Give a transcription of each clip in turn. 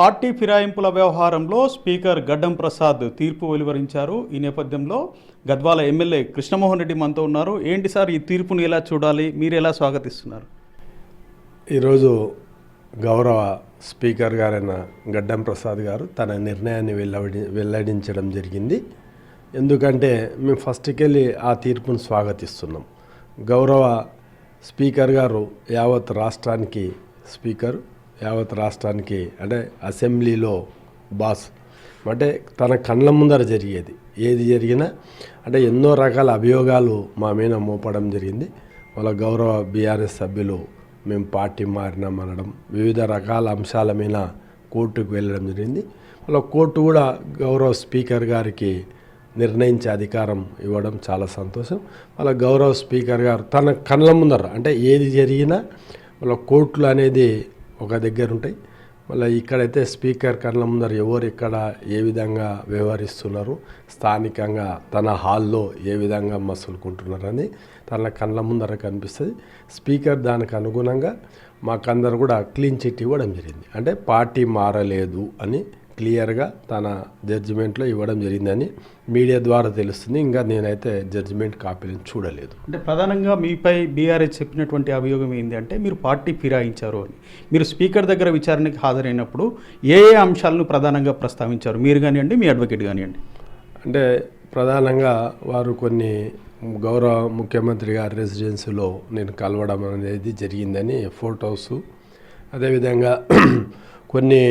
Party ఫిరాయింపుల వ్యవహారంలో speaker గడ్డం ప్రసాద్ తీర్పు వెలువరించారు. ఈ నేపథ్యంలో గద్వాల ఎమ్మెల్యే కృష్ణమోహన్ రెడ్డి మనతో ఉన్నారు. ఏంటి సార్, ఈ తీర్పుని ఎలా చూడాలి, మీరు ఎలా స్వాగతిస్తున్నారు? ఈరోజు గౌరవ స్పీకర్ గారైన గడ్డం ప్రసాద్ గారు తన నిర్ణయాన్ని వెల్లడించడం జరిగింది. ఎందుకంటే మేము ఫస్ట్కి వెళ్ళి ఆ తీర్పును స్వాగతిస్తున్నాం. గౌరవ స్పీకర్ గారు యావత్ రాష్ట్రానికి స్పీకర్, యావత్ రాష్ట్రానికి అంటే అసెంబ్లీలో బాస్, అంటే తన కళ్ళ ముందర జరిగేది ఏది జరిగినా అంటే ఎన్నో రకాల అభియోగాలు మా మీద మోపడం జరిగింది. వాళ్ళ గౌరవ బీఆర్ఎస్ సభ్యులు మేము పార్టీ మారినామనడం, వివిధ రకాల అంశాల మీద కోర్టుకు వెళ్ళడం జరిగింది. వాళ్ళ కోర్టు కూడా గౌరవ స్పీకర్ గారికి నిర్ణయించే అధికారం ఇవ్వడం చాలా సంతోషం. వాళ్ళ గౌరవ స్పీకర్ గారు తన కళ్ళ ముందర అంటే ఏది జరిగినా వాళ్ళ కోర్టులు అనేది ఒక దగ్గర ఉంటాయి. మళ్ళీ ఇక్కడైతే స్పీకర్ కళ్ళ ముందర ఎవరు ఇక్కడ ఏ విధంగా వ్యవహరిస్తున్నారు, స్థానికంగా తన హాల్లో ఏ విధంగా మసులుకుంటున్నారని తన కళ్ళ ముందర కనిపిస్తుంది. స్పీకర్ దానికి అనుగుణంగా మాకందరు కూడా క్లీన్ చిట్ ఇవ్వడం జరిగింది. అంటే పార్టీ మారలేదు అని క్లియర్గా తన జడ్జిమెంట్లో ఇవ్వడం జరిగిందని మీడియా ద్వారా తెలుస్తుంది. ఇంకా నేనైతే జడ్జిమెంట్ కాపీలను చూడలేదు. అంటే ప్రధానంగా మీపై బీఆర్ఎస్ చెప్పినటువంటి అభియోగం ఏంటి అంటే మీరు పార్టీ ఫిరాయించారు అని. మీరు స్పీకర్ దగ్గర విచారణకి హాజరైనప్పుడు ఏ అంశాలను ప్రధానంగా ప్రస్తావించారు, మీరు కానివ్వండి, మీ అడ్వకేట్ కానివ్వండి? అంటే ప్రధానంగా వారు కొన్ని గౌరవ ముఖ్యమంత్రి గారి రెసిడెన్సీలో నేను కలవడం అనేది జరిగిందని ఫొటోసు, అదేవిధంగా కొన్ని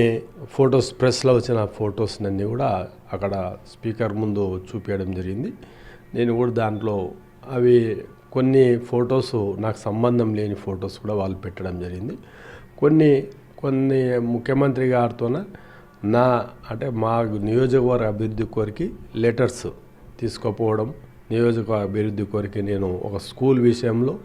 ఫొటోస్ ప్రెస్లో వచ్చిన ఫొటోస్ అన్నీ కూడా అక్కడ స్పీకర్ ముందు చూపించడం జరిగింది. నేను కూడా దాంట్లో అవి కొన్ని ఫొటోస్ నాకు సంబంధం లేని ఫొటోస్ కూడా వాళ్ళు పెట్టడం జరిగింది. కొన్ని ముఖ్యమంత్రి గారితోన నా అంటే మా నియోజకవర్గ అభివృద్ధి కోరికి లెటర్స్ తీసుకుపోవడం, నియోజకవర్గ అభివృద్ధి కోరికి నేను ఒక స్కూల్ విషయంలో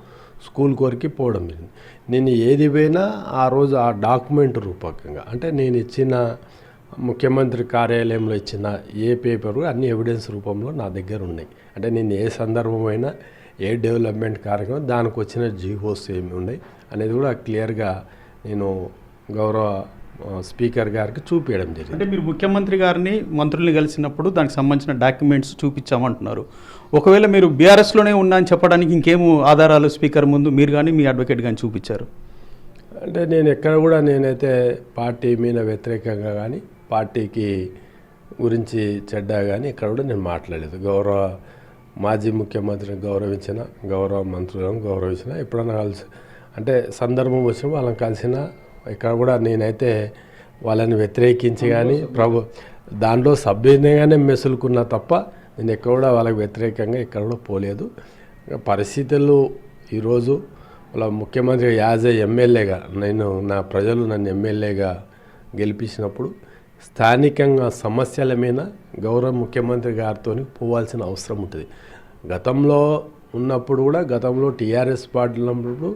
స్కూల్ కోరికి పోవడం జరిగింది. నేను ఏది పోయినా ఆ రోజు ఆ డాక్యుమెంట్ రూపకంగా అంటే నేను ఇచ్చిన ముఖ్యమంత్రి కార్యాలయంలో ఇచ్చిన ఏ పేపరు అన్ని ఎవిడెన్స్ రూపంలో నా దగ్గర ఉన్నాయి. అంటే నేను ఏ సందర్భమైనా ఏ డెవలప్మెంట్ కార్యక్రమం దానికి వచ్చిన జీవోస్ ఏమి ఉన్నాయి అనేది కూడా క్లియర్గా నేను గౌరవ స్పీకర్ గారికి చూపించడం జరిగింది. అంటే మీరు ముఖ్యమంత్రి గారిని మంత్రుల్ని కలిసినప్పుడు దానికి సంబంధించిన డాక్యుమెంట్స్ చూపించామంటున్నారు. ఒకవేళ మీరు బీఆర్ఎస్లోనే ఉన్నా అని చెప్పడానికి ఇంకేమో ఆధారాలు స్పీకర్ ముందు మీరు కానీ మీ అడ్వకేట్ కానీ చూపించారు? అంటే నేను ఎక్కడ కూడా నేనైతే పార్టీ మీద వ్యతిరేకంగా కానీ పార్టీకి గురించి చెడ్డా కానీ ఎక్కడ కూడా నేను మాట్లాడలేదు. గౌరవ మాజీ ముఖ్యమంత్రిని గౌరవించిన, గౌరవ మంత్రులను గౌరవించిన, ఎప్పుడన్నా కలిసి అంటే సందర్భం వచ్చిన వాళ్ళని కలిసిన ఇక్కడ కూడా నేనైతే వాళ్ళని వ్యతిరేకించి కానీ దాంట్లో సభ్యునిగానే మెసులుకున్నా తప్ప నేను ఎక్కడ కూడా వాళ్ళకి వ్యతిరేకంగా ఎక్కడ కూడా పోలేదు. పరిస్థితులు ఈరోజు వాళ్ళ ముఖ్యమంత్రి యాజ్ ఏ ఎమ్మెల్యేగా నా ప్రజలు నన్ను ఎమ్మెల్యేగా గెలిపించినప్పుడు స్థానికంగా సమస్యల మీద గౌరవ ముఖ్యమంత్రి గారితో పోవాల్సిన అవసరం ఉంటుంది. గతంలో ఉన్నప్పుడు కూడా గతంలో టీఆర్ఎస్ పార్టీ ఉన్నప్పుడు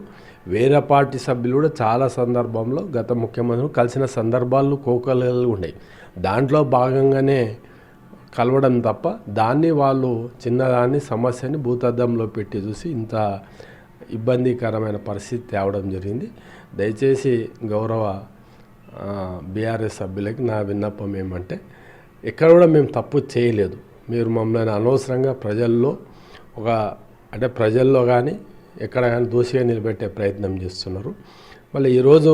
వేరే పార్టీ సభ్యులు కూడా చాలా సందర్భంలో గత ముఖ్యమంత్రులు కలిసిన సందర్భాలు కోకలు ఉన్నాయి. దాంట్లో భాగంగానే కలవడం తప్ప దాన్ని వాళ్ళు చిన్నదాన్ని సమస్యని భూతద్దంలో పెట్టి చూసి ఇంత ఇబ్బందికరమైన పరిస్థితి తేవడం జరిగింది. దయచేసి గౌరవ బీఆర్ఎస్ సభ్యులకి నా విన్నపం ఏమంటే ఎక్కడ కూడా మేము తప్పు చేయలేదు. మీరు మమ్మల్ని అనవసరంగా ప్రజల్లో కానీ ఎక్కడ కానీ దోషిగా నిలబెట్టే ప్రయత్నం చేస్తున్నారు. మళ్ళీ ఈరోజు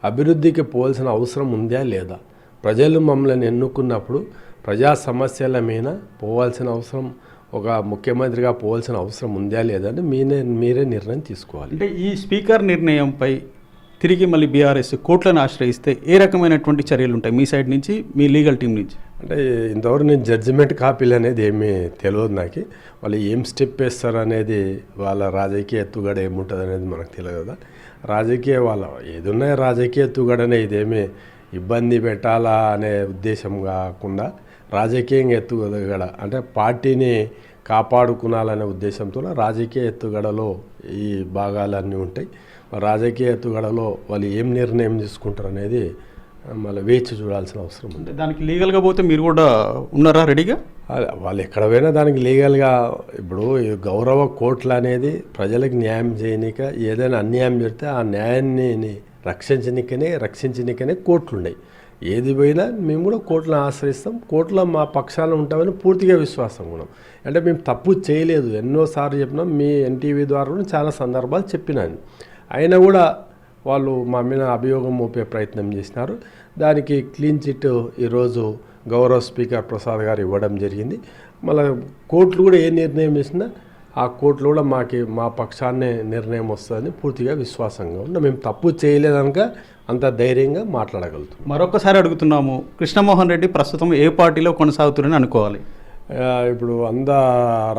అభివృద్ధికి పోవాల్సిన అవసరం ఉందా లేదా? ప్రజలు మమ్మల్ని ఎన్నుకున్నప్పుడు ప్రజా సమస్యల మీద పోవాల్సిన అవసరం, ఒక ముఖ్యమంత్రిగా పోవాల్సిన అవసరం ఉందా లేదా అని మీరే నిర్ణయం తీసుకోవాలి. అంటే ఈ స్పీకర్ నిర్ణయంపై తిరిగి మళ్ళీ బీఆర్ఎస్ కోర్టులను ఆశ్రయిస్తే ఏ రకమైనటువంటి చర్యలు ఉంటాయి మీ సైడ్ నుంచి, మీ లీగల్ టీం నుంచి? అంటే ఇంతవరకు నేను జడ్జిమెంట్ కాపీలు అనేది ఏమీ తెలియదు నాకు. వాళ్ళు ఏం స్టెప్ వేస్తారు అనేది వాళ్ళ రాజకీయ ఎత్తుగడ ఏముంటుంది అనేది మనకు తెలియదు కదా. ఏదున్నా రాజకీయ ఎత్తుగడనే, ఇదేమీ ఇబ్బంది పెట్టాలా అనే ఉద్దేశం కాకుండా రాజకీయంగా ఎత్తుగడ అంటే పార్టీని కాపాడుకునాలనే ఉద్దేశంతో రాజకీయ ఎత్తుగడలో ఈ భాగాలన్నీ ఉంటాయి. రాజకీయ ఎత్తుగడలో వాళ్ళు ఏం నిర్ణయం తీసుకుంటారు అనేది మళ్ళీ వేచి చూడాల్సిన అవసరం ఉంది. దానికి లీగల్గా పోతే మీరు కూడా ఉన్నారా రెడీగా? వాళ్ళు ఎక్కడ పోయినా దానికి లీగల్గా, ఇప్పుడు గౌరవ కోర్టులు అనేది ప్రజలకు న్యాయం చేయనిక, ఏదైనా అన్యాయం జరిగితే ఆ న్యాయాన్ని రక్షించనికనే కోర్టులు ఉన్నాయి. ఏది పోయినా మేము కూడా కోర్టులను ఆశ్రయిస్తాం, కోర్టులో మా పక్షాన ఉంటామని పూర్తిగా విశ్వాసం ఉన్నాం. అంటే మేము తప్పు చేయలేదు, ఎన్నోసార్లు చెప్పినాం, మీ ఎన్టీవీ ద్వారా కూడా చాలా సందర్భాలు చెప్పినాను. అయినా కూడా వాళ్ళు మా మీద అభియోగం మోపే ప్రయత్నం చేసినారు. దానికి క్లీన్ చిట్ ఈరోజు గౌరవ స్పీకర్ ప్రసాద్ గారు ఇవ్వడం జరిగింది. మళ్ళీ కోర్టులు కూడా ఏ నిర్ణయం చేసినా ఆ కోర్టులో కూడా మా పక్షాన్నే నిర్ణయం వస్తుందని పూర్తిగా విశ్వాసంగా ఉన్నాం. మేము తప్పు చేయలేదనక అంత ధైర్యంగా మాట్లాడగలుగుతాం. మరొకసారి అడుగుతున్నాము, కృష్ణమోహన్ రెడ్డి ప్రస్తుతం ఏ పార్టీలో కొనసాగుతున్నారని అనుకోవాలి? ఇప్పుడు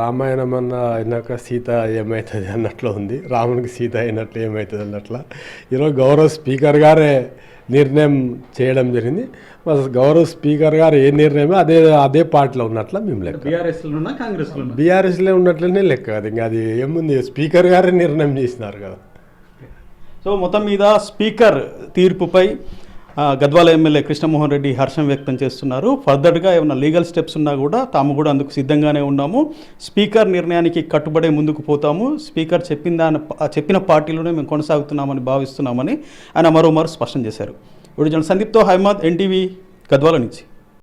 రామాయణం అయినాక సీత ఏమవుతుంది అన్నట్లు ఉంది, రామునికి సీత అయినట్లు ఏమవుతుంది అన్నట్ల ఈరోజు గౌరవ స్పీకర్ గారే నిర్ణయం చేయడం జరిగింది. గౌరవ స్పీకర్ గారు ఏ నిర్ణయమో అదే పార్టీలో ఉన్నట్ల మేము లెక్క. బీఆర్ఎస్లో ఉన్నట్లనే లెక్క. అది ఇంకా అది ఏముంది, స్పీకర్ గారే నిర్ణయం చేసినారు కదా. సో మొత్తం మీద స్పీకర్ తీర్పుపై గద్వాల ఎమ్మెల్యే కృష్ణమోహన్ రెడ్డి హర్షం వ్యక్తం చేస్తున్నారు. ఫర్దర్గా ఏమైనా లీగల్ స్టెప్స్ ఉన్నా కూడా తాము కూడా అందుకు సిద్ధంగానే ఉన్నాము, స్పీకర్ నిర్ణయానికి కట్టుబడే ముందుకు పోతాము, స్పీకర్ చెప్పిన పార్టీలోనే మేము కొనసాగుతున్నామని భావిస్తున్నామని ఆయన మరోమారు స్పష్టం చేశారు. వీడియో సందీప్తో హైమద్, ఎన్టీవీ, గద్వాల నుంచి.